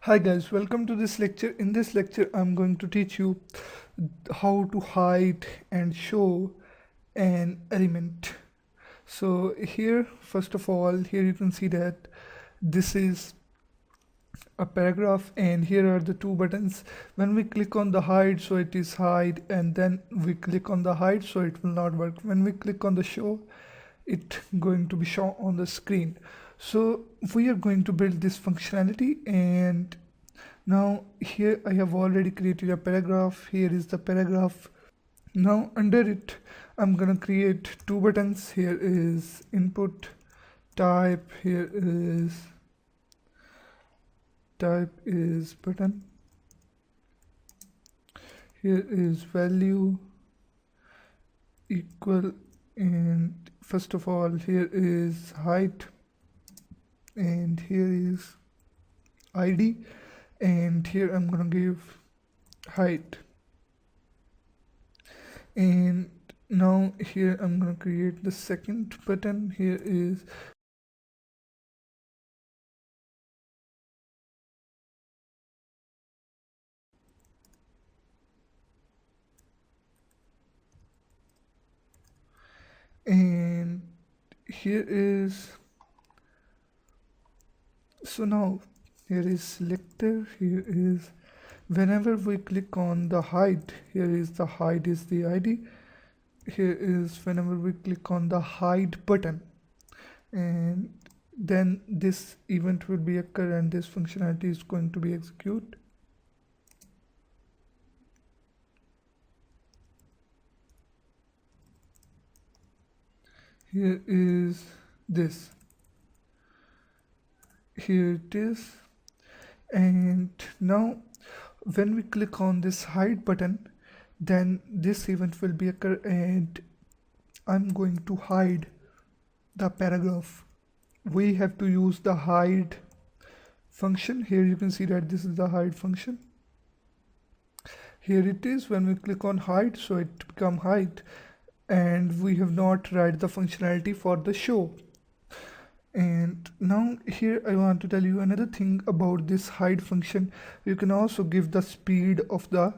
Hi guys, welcome to this lecture. In this lecture, I'm going to teach you how to hide and show an element. So here, first of all, here you can see that this is a paragraph and here are the two buttons. When we click on the hide, so it is hide, and then we click on the hide, so it will not work. When we click on the show, it going to be shown on the screen. So we are going to build this functionality, and now here I have already created a paragraph. Here is the paragraph. Now under it I'm gonna create two buttons. Here is input type, here is type is button, here is value equal, and first of all here is height, and here is id, and here I'm gonna give height. And now here I'm gonna create the second button. Here is and here is, so now here is selector. Here is whenever we click on the hide, here is the hide is the id. Here is whenever we click on the hide button, and then this event will be occur and this functionality is going to be executed. Here is this, here it is. And now when we click on this hide button, then this event will be occur and I'm going to hide the paragraph. We have to use the hide function. Here you can see that this is the hide function. Here it is. When we click on hide, so it become hide, and we have not write the functionality for the show. And now here I want to tell you another thing about this hide function. You can also give the speed of the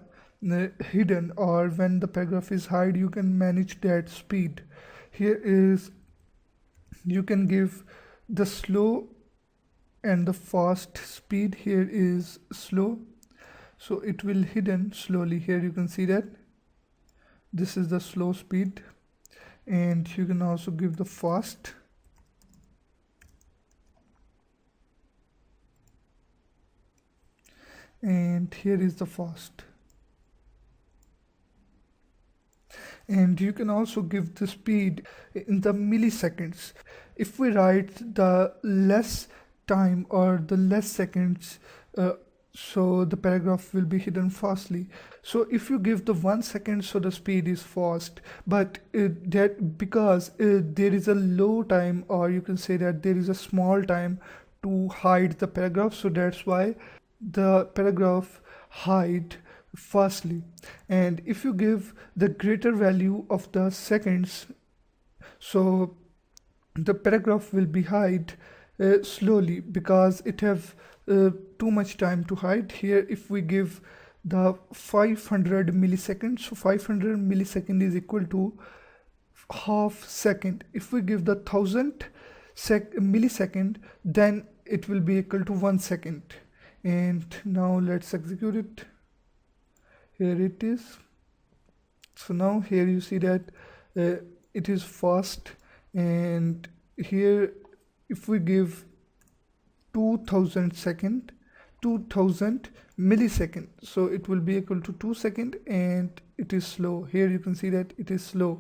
hidden, or when the paragraph is hide, you can manage that speed. Here is, you can give the slow and the fast speed. Here is slow, so it will hidden slowly. Here you can see that this is the slow speed, and you can also give the fast. And here is the fast, and you can also give the speed in the milliseconds. If we write the less time or the less seconds, so the paragraph will be hidden fastly. So if you give the 1 second, so the speed is fast, but that because there is a low time, or you can say that there is a small time to hide the paragraph, so that's why the paragraph hide fastly. And if you give the greater value of the seconds, so the paragraph will be hide slowly because it have too much time to hide. Here if we give the 500 milliseconds, so 500 millisecond is equal to half second. If we give the 1000 millisecond, then it will be equal to 1 second. And now let's execute it. Here it is. So now here you see that it is fast, and here if we give 2000 millisecond, so it will be equal to 2 seconds, and it is slow. Here you can see that it is slow.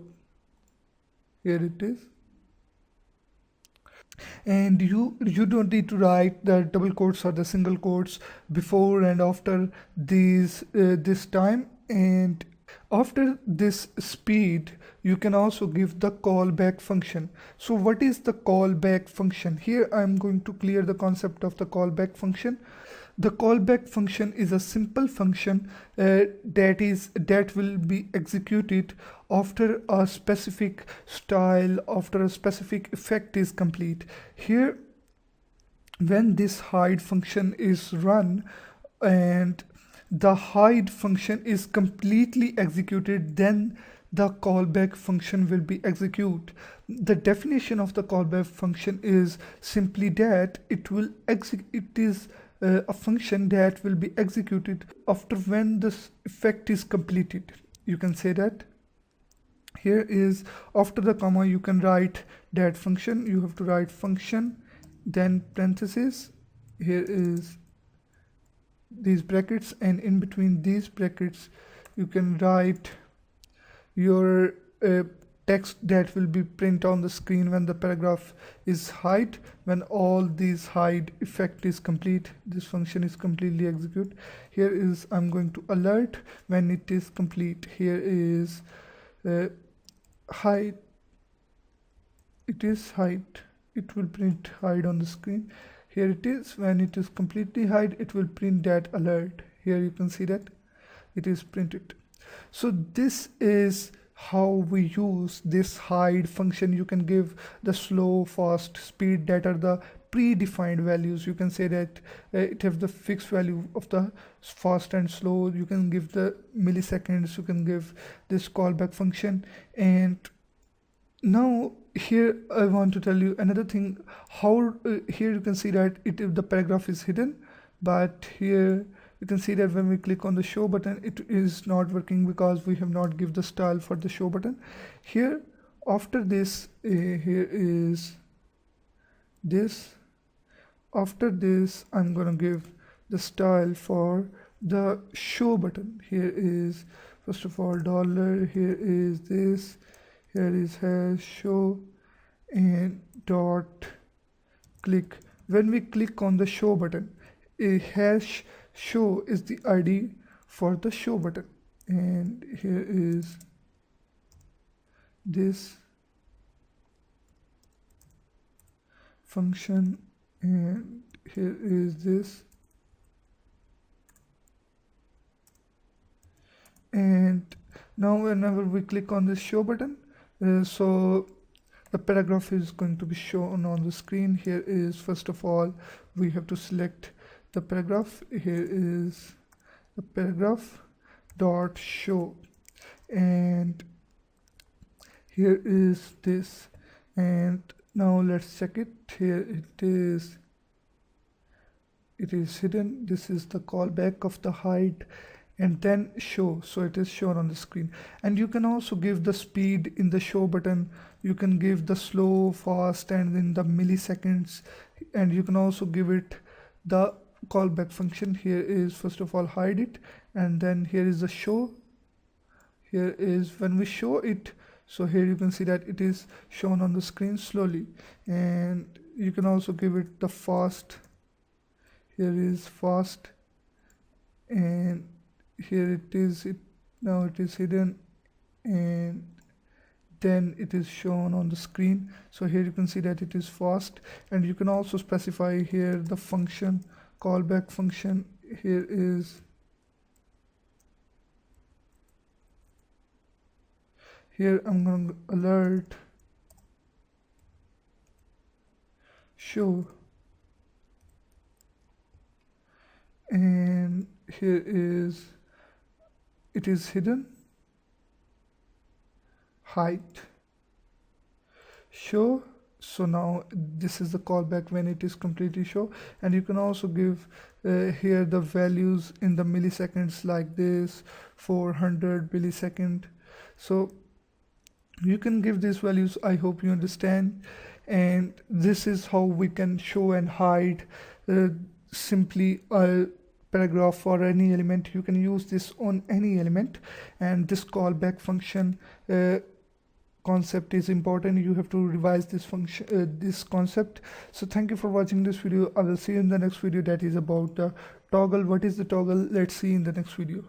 Here it is. And you don't need to write the double quotes or the single quotes before and after these this time. And after this speed, you can also give the callback function. So what is the callback function? Here I'm going to clear the concept of the callback function. The callback function is a simple function that will be executed after a specific style, after a specific effect is complete. Here when this hide function is run and the hide function is completely executed, then the callback function will be executed. The definition of the callback function is simply that it is a function that will be executed after when this effect is completed. You can say that here is after the comma you can write that function. You have to write function, then parenthesis, here is these brackets, and in between these brackets you can write your text that will be print on the screen when the paragraph is hide. When all these hide effect is complete, this function is completely executed. Here is I'm going to alert when it is complete. Here is hide, it is hide, it will print hide on the screen. Here it is, when it is completely hide, it will print that alert. Here you can see that it is printed. So this is how we use this hide function. You can give the slow, fast, speed that are the predefined values. You can say that it have the fixed value of the fast and slow. You can give the milliseconds. You can give this callback function. And now here I want to tell you another thing, how here you can see that the paragraph is hidden, but here you can see that when we click on the show button, it is not working because we have not give the style for the show button. Here after this, here is this. After this, I'm gonna give the style for the show button. Here is first of all dollar, here is this, here is hash show and dot click. When we click on the show button, a hash show is the ID for the show button, and here is this function, and here is this, and now whenever we click on this show button, so the paragraph is going to be shown on the screen. Here is first of all we have to select the paragraph. Here is the paragraph dot show, and here is this, and now let's check it. Here it is hidden. This is the callback of the hide and then show, so it is shown on the screen. And you can also give the speed in the show button. You can give the slow, fast, and in the milliseconds, and you can also give it the callback function. Here is first of all hide it, and then here is the show. Here is when we show it, so here you can see that it is shown on the screen slowly, and you can also give it the fast. Here is fast, and here it is, now it is hidden, and then it is shown on the screen. So here you can see that it is fast, and you can also specify here the function, callback function. Here is, here I'm going to alert show, and here is it is hidden, height, show. So now this is the callback when it is completely show, and you can also give here the values in the milliseconds like this, 400 millisecond. So you can give these values. I hope you understand, and this is how we can show and hide simply a paragraph or any element. You can use this on any element, and this callback function concept is important. You have to revise this function, this concept. So thank you for watching this video. I will see you in the next video, that is about the toggle. What is the toggle? Let's see in the next video.